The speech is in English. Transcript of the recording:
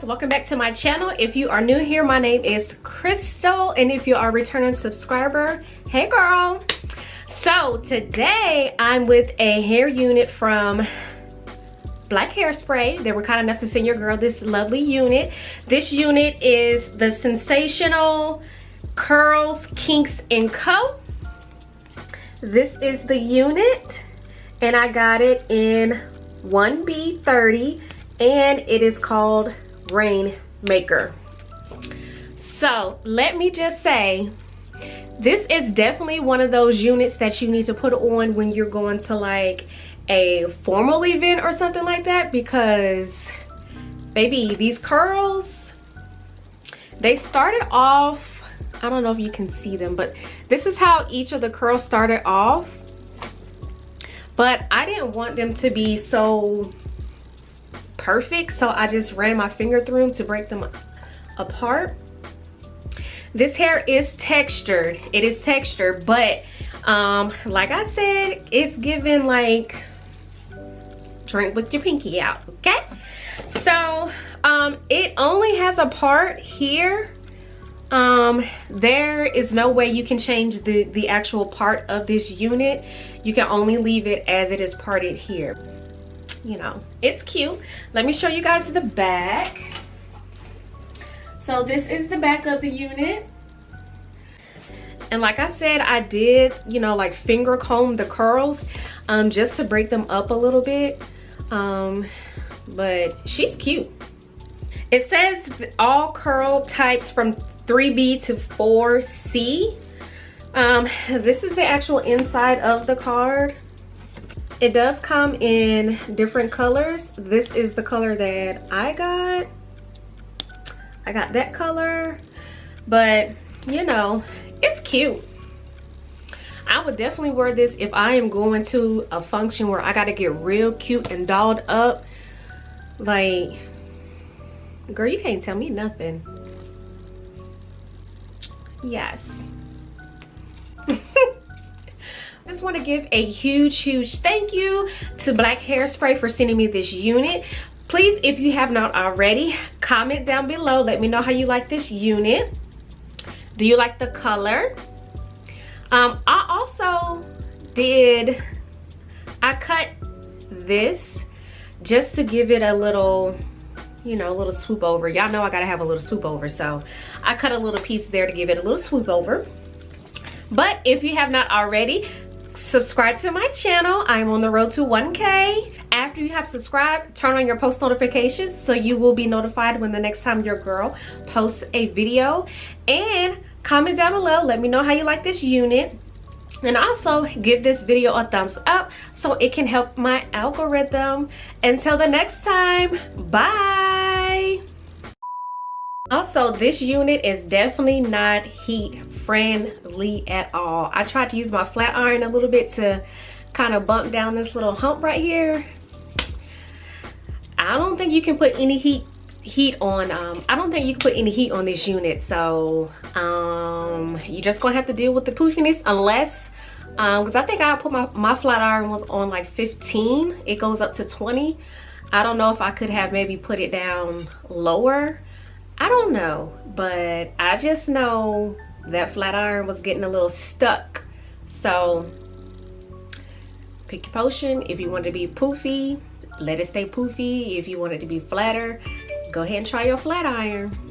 Welcome back to my channel. If you are new here, my name is Crystal, and if you are a returning subscriber, hey girl. So today I'm with a hair unit from Black Hairspray. They were kind enough to send your girl this lovely unit. This unit is the Sensational Curls, Kinks & Co. This is the unit, and I got it in 1B30, and it is called Rainmaker. So let me just say, this is definitely one of those units that you need to put on when you're going to like a formal event or something like that, because baby, these curls, they started off, I don't know if you can see them, but this is how each of the curls started off. But I didn't want them to be so perfect, so I just ran my finger through them to break them apart. This hair is textured. It is textured, but like I said, it's given like drink with your pinky out, okay? So it only has a part here. There is no way you can change the actual part of this unit. You can only leave it as it is parted here. You know, it's cute. Let me show you guys the back. So this is the back of the unit, and like I said, I did, you know, like finger comb the curls just to break them up a little bit, but she's cute. It says all curl types from 3B to 4C. This is the actual inside of the card. It does come in different colors. This is the color that I got. I got that color, but you know, it's cute. I would definitely wear this if I am going to a function where I gotta get real cute and dolled up. Like, girl, you can't tell me nothing. Yes. I just want to give a huge thank you to Black Hairspray for sending me this unit. Please, if you have not already, comment down below. Let me know how you like this unit. Do you like the color? I also I cut this just to give it a little, you know, a little swoop over. Y'all know I gotta have a little swoop over, so I cut a little piece there to give it a little swoop over. But if you have not already, subscribe to my channel. I'm on the road to 1K. After you have subscribed, turn on your post notifications so you will be notified when the next time your girl posts a video. And comment down below, let me know how you like this unit. And also give this video a thumbs up so it can help my algorithm. Until the next time, bye. Also, this unit is definitely not heat friendly at all. I tried to use my flat iron a little bit to kind of bump down this little hump right here. I don't think you can put any heat on. I don't think you can put any heat on this unit. So you just gonna have to deal with the poofiness, unless because I think I put my flat iron was on like 15. It goes up to 20. I don't know if I could have maybe put it down lower. I don't know, but I just know that flat iron was getting a little stuck. So pick your potion. If you want it to be poofy, let it stay poofy. If you want it to be flatter, go ahead and try your flat iron.